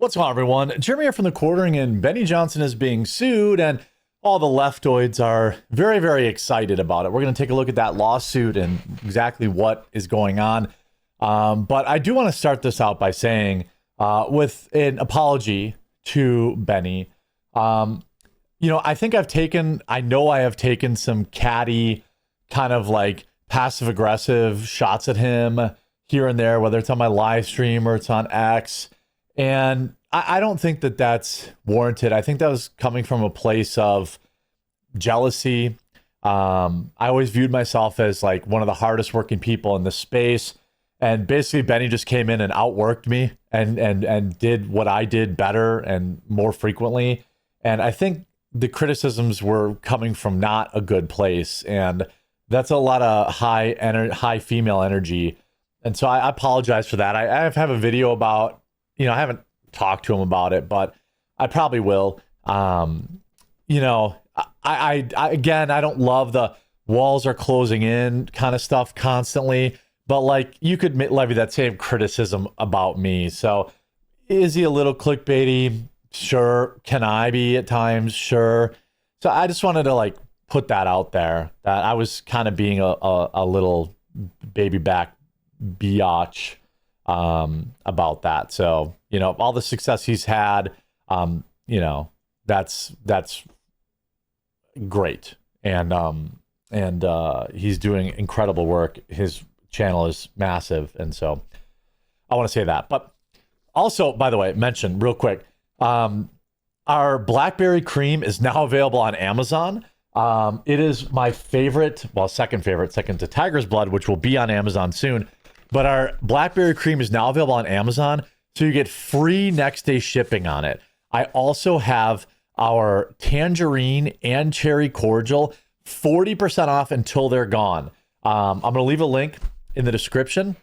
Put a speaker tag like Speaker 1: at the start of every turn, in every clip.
Speaker 1: What's going on, everyone? Jeremy here from The Quartering, and Benny Johnson is being sued, and all the leftoids are very, very excited about it. We're going to take a look at that lawsuit and exactly what is going on. But I do want to start this out by saying, with an apology to Benny. I think I know I have taken some catty, kind of like passive-aggressive shots at him here and there, whether it's on my live stream or it's on X. And I don't think that that's warranted. I think that was coming from a place of jealousy. I always viewed myself as like one of the hardest working people in the space. And basically Benny just came in and outworked me and did what I did better and more frequently. And I think the criticisms were coming from not a good place. And that's a lot of high female energy. And so I apologize for that. I have a video about, I haven't talked to him about it, but I probably will. I don't love the walls are closing in kind of stuff constantly, but like you could levy that same criticism about me. So is he a little clickbaity? Sure. Can I be at times? Sure. So I just wanted to like put that out there, that I was kind of being a little baby back biatch about that. So, all the success he's had, that's great. And he's doing incredible work. His channel is massive. And so I want to say that. But also, by the way, mention real quick, our Blackberry cream is now available on Amazon. It is my favorite, second to Tiger's Blood, which will be on Amazon soon. But our Blackberry cream is now available on Amazon, so you get free next day shipping on it. I also have our tangerine and cherry cordial, 40% off until they're gone. I'm going to leave a link in the description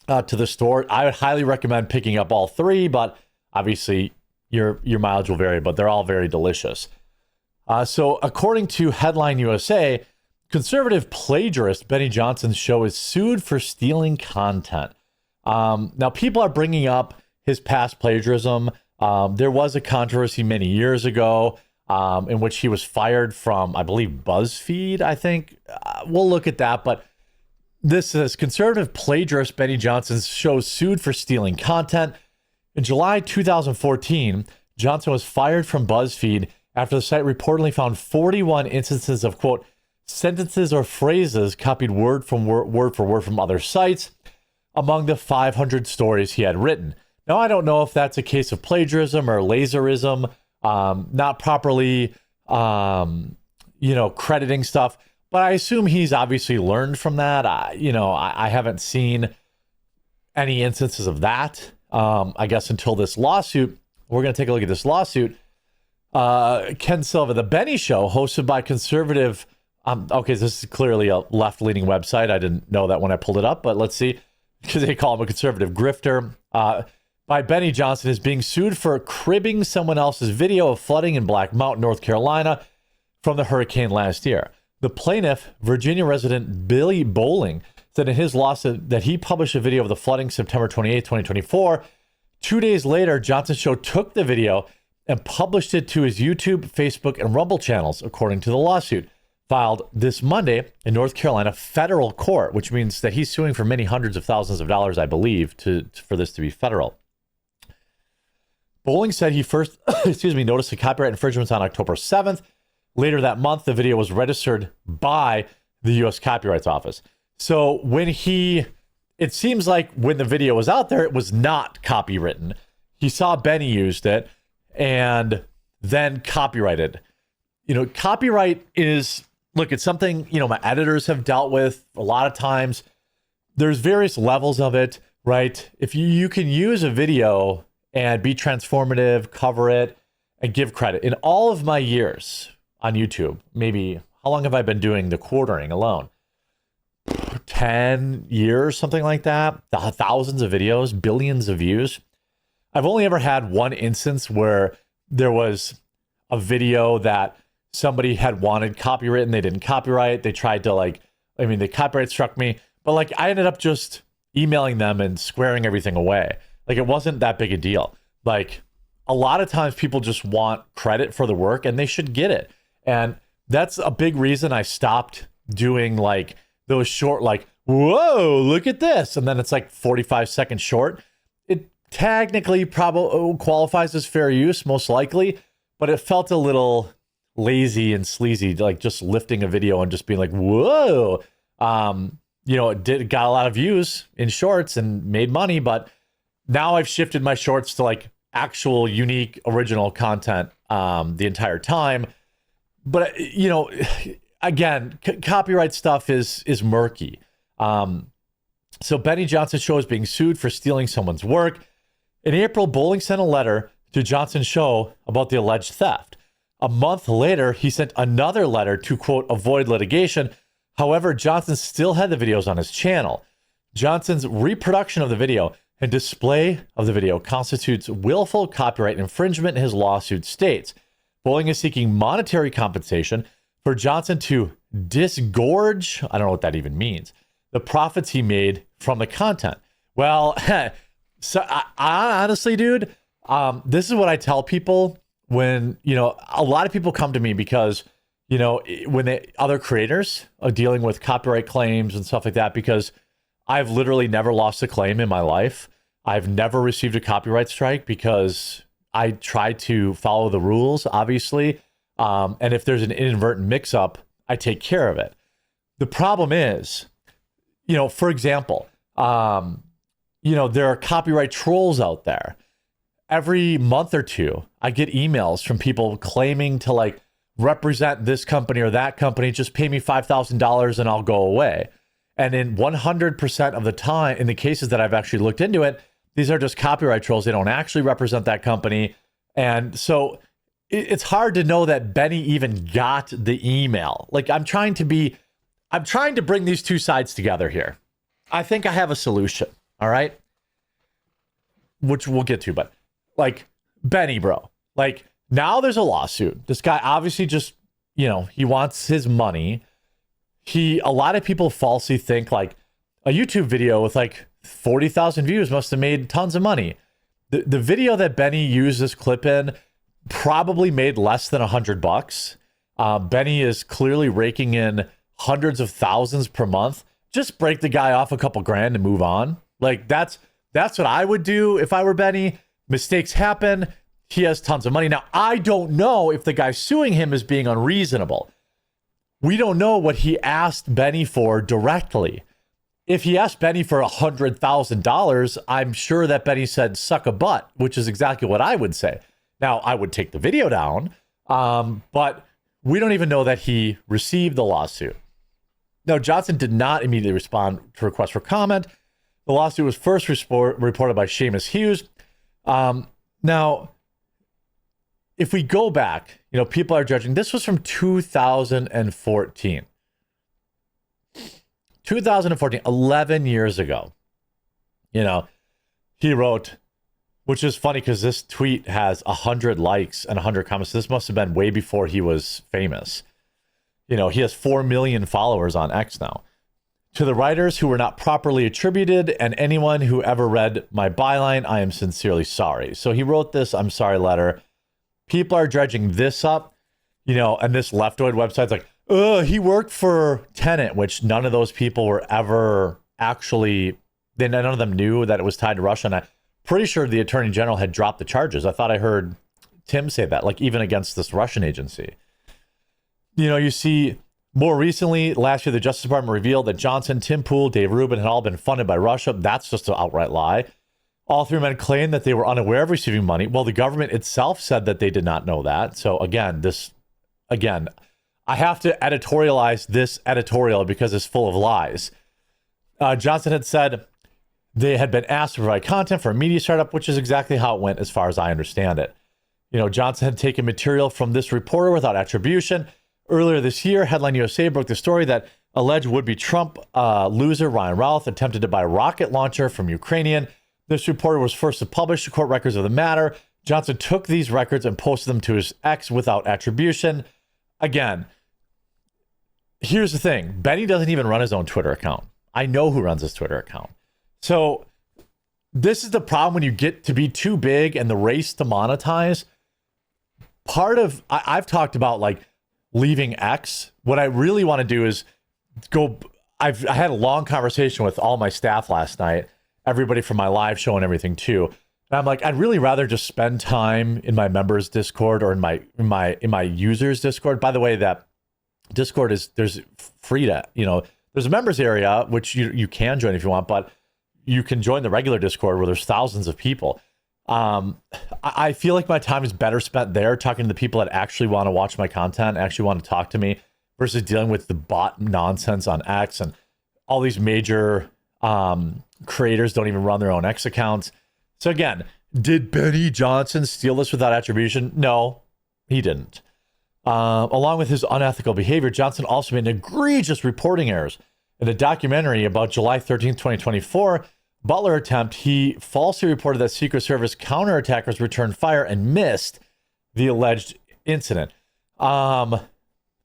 Speaker 1: to the store. I would highly recommend picking up all three, but obviously your mileage will vary, but they're all very delicious. So according to Headline USA, conservative plagiarist Benny Johnson's show is sued for stealing content. Now, people are bringing up his past plagiarism. There was a controversy many years ago in which he was fired from, I believe, BuzzFeed, I think. We'll look at that. But this says conservative plagiarist Benny Johnson's show sued for stealing content. In July 2014, Johnson was fired from BuzzFeed after the site reportedly found 41 instances of, quote, sentences or phrases copied word for word from other sites among the 500 stories he had written. Now, I don't know if that's a case of plagiarism or laserism, not properly, crediting stuff, but I assume he's obviously learned from that. I haven't seen any instances of that, I guess, until this lawsuit. We're going to take a look at this lawsuit. Ken Silva, The Benny Show, hosted by conservative. Okay, this is clearly a left-leaning website. I didn't know that when I pulled it up, but let's see, because they call him a conservative grifter. By Benny Johnson is being sued for cribbing someone else's video of flooding in Black Mountain, North Carolina from the hurricane last year. The plaintiff, Virginia resident Billy Bowling, said in his lawsuit that he published a video of the flooding September 28, 2024. 2 days later, Johnson's show took the video and published it to his YouTube, Facebook, and Rumble channels, according to the lawsuit filed this Monday in North Carolina federal court, which means that he's suing for many hundreds of thousands of dollars, I believe, for this to be federal. Bowling said he first, noticed the copyright infringements on October 7th. Later that month, the video was registered by the U.S. Copyrights Office. So it seems like when the video was out there, it was not copywritten. He saw Benny used it and then copyrighted. Copyright is, look, it's something, my editors have dealt with a lot of times. There's various levels of it, right? If you can use a video and be transformative, cover it, and give credit. In all of my years on YouTube, maybe, how long have I been doing The Quartering alone? 10 years, something like that. Thousands of videos, billions of views. I've only ever had one instance where there was a video that somebody had wanted copyright and they didn't copyright. They tried to the copyright struck me, but I ended up just emailing them and squaring everything away. It wasn't that big a deal. a lot of times people just want credit for the work, and they should get it. And that's a big reason I stopped doing like those short, like, whoa, look at this. And then it's like 45-second short. It technically probably qualifies as fair use, most likely, but it felt a little lazy and sleazy, like just lifting a video and just being like, whoa. It got a lot of views in shorts and made money, but now I've shifted my shorts to like actual unique original content the entire time. But again, copyright stuff is murky. So Benny Johnson's show is being sued for stealing someone's work. In April, Bowling sent a letter to Johnson's show about the alleged theft. A month later, he sent another letter to, quote, avoid litigation. However, Johnson still had the videos on his channel. Johnson's reproduction of the video and display of the video constitutes willful copyright infringement, his lawsuit states. Bowling is seeking monetary compensation for Johnson to disgorge, I don't know what that even means, the profits he made from the content. Well, so I honestly, dude, this is what I tell people when, a lot of people come to me because, when other creators are dealing with copyright claims and stuff like that, because I've literally never lost a claim in my life. I've never received a copyright strike because I try to follow the rules, obviously. And if there's an inadvertent mix-up, I take care of it. The problem is, for example, there are copyright trolls out there. Every month or two, I get emails from people claiming to like represent this company or that company. Just pay me $5,000 and I'll go away. And in 100% of the time, in the cases that I've actually looked into it, these are just copyright trolls. They don't actually represent that company. And so it's hard to know that Benny even got the email. Like I'm trying to bring these two sides together here. I think I have a solution. All right. Which we'll get to, but like Benny, bro, like now there's a lawsuit. This guy obviously just, he wants his money. A lot of people falsely think like a YouTube video with like 40,000 views must have made tons of money. The video that Benny used this clip in probably made less than $100. Benny is clearly raking in hundreds of thousands per month. Just break the guy off a couple grand and move on. Like that's what I would do if I were Benny. Mistakes happen. He has tons of money. Now, I don't know if the guy suing him is being unreasonable. We don't know what he asked Benny for directly. If he asked Benny for $100,000, I'm sure that Benny said, suck a butt, which is exactly what I would say. Now, I would take the video down, but we don't even know that he received the lawsuit. Now, Johnson did not immediately respond to requests for comment. The lawsuit was first reported by Seamus Hughes. Now, if we go back, people are judging. This was from 2014. 2014, 11 years ago. He wrote, which is funny because this tweet has 100 likes and 100 comments. This must have been way before he was famous. He has 4 million followers on X now. To the writers who were not properly attributed and anyone who ever read my byline, I am sincerely sorry. So he wrote this I'm sorry letter. People are dredging this up, and this leftoid website's like, he worked for Tenet, which none of those people were ever actually, none of them knew that it was tied to Russia. And I'm pretty sure the Attorney General had dropped the charges. I thought I heard Tim say that, like even against this Russian agency. You see more recently, last year, the Justice Department revealed that Johnson, Tim Pool, Dave Rubin had all been funded by Russia. That's just an outright lie. All three men claimed that they were unaware of receiving money. Well, the government itself said that they did not know that. So again, I have to editorialize this editorial because it's full of lies. Johnson had said they had been asked to provide content for a media startup, which is exactly how it went as far as I understand it. Johnson had taken material from this reporter without attribution. Earlier this year, Headline USA broke the story that alleged would-be Trump loser Ryan Routh attempted to buy a rocket launcher from Ukrainian. This reporter was first to publish the court records of the matter. Johnson took these records and posted them to his ex without attribution. Again, here's the thing. Benny doesn't even run his own Twitter account. I know who runs his Twitter account. So this is the problem when you get to be too big and the race to monetize. Part of, I've talked about like leaving X. What I really want to do is go, I had a long conversation with all my staff last night, everybody from my live show and everything too. And I'm like, I'd really rather just spend time in my members Discord or in my users Discord. By the way, that Discord there's free to, there's a members area, which you can join if you want, but you can join the regular Discord where there's thousands of people. I feel like my time is better spent there talking to the people that actually want to watch my content, actually want to talk to me, versus dealing with the bot nonsense on X. And all these major creators don't even run their own X accounts. So again, did Benny Johnson steal this without attribution? No, he didn't. Along with his unethical behavior, Johnson also made egregious reporting errors. In a documentary about July 13th, 2024, Butler attempt, he falsely reported that Secret Service counterattackers returned fire and missed the alleged incident. Well,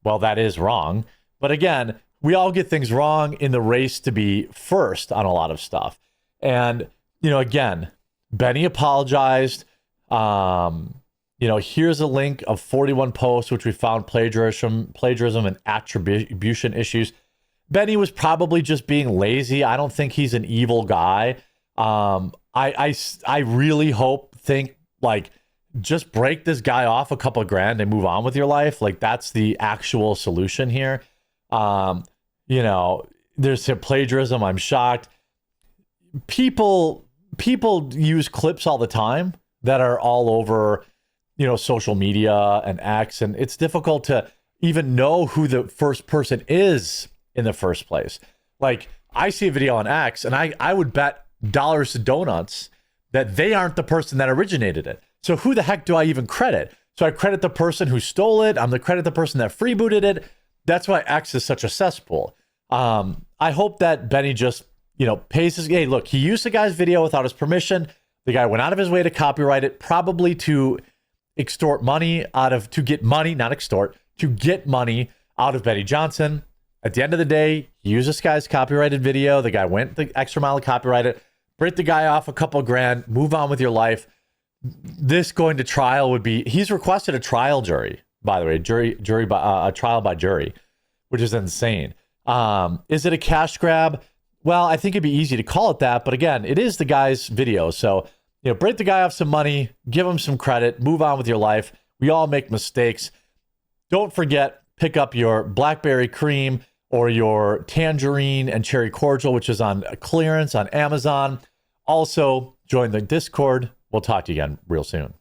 Speaker 1: that is wrong. But again, we all get things wrong in the race to be first on a lot of stuff. And, again, Benny apologized. Here's a link of 41 posts, which we found plagiarism and attribution issues. Benny was probably just being lazy. I don't think he's an evil guy. I really think like just break this guy off a couple of grand and move on with your life. Like that's the actual solution here. There's some plagiarism. I'm shocked. People use clips all the time that are all over, social media and X, and it's difficult to even know who the first person is in the first place. Like I see a video on X and I would bet dollars to donuts that they aren't the person that originated it. So who the heck do I even credit? So I credit the person who stole it. I'm the credit the person that freebooted it. That's why X is such a cesspool. I hope that Benny just, pays his, hey, look, he used the guy's video without his permission. The guy went out of his way to copyright it, probably to get money out of Benny Johnson. At the end of the day, he used this guy's copyrighted video. The guy went the extra mile to copyright it, break the guy off a couple grand, move on with your life. This going to trial he's requested a trial jury, by the way, a trial by jury, which is insane. Is it a cash grab? Well, I think it'd be easy to call it that, but again, it is the guy's video. So, break the guy off some money, give him some credit, move on with your life. We all make mistakes. Don't forget, pick up your blackberry cream or your tangerine and cherry cordial, which is on clearance on Amazon. Also, join the Discord. We'll talk to you again real soon.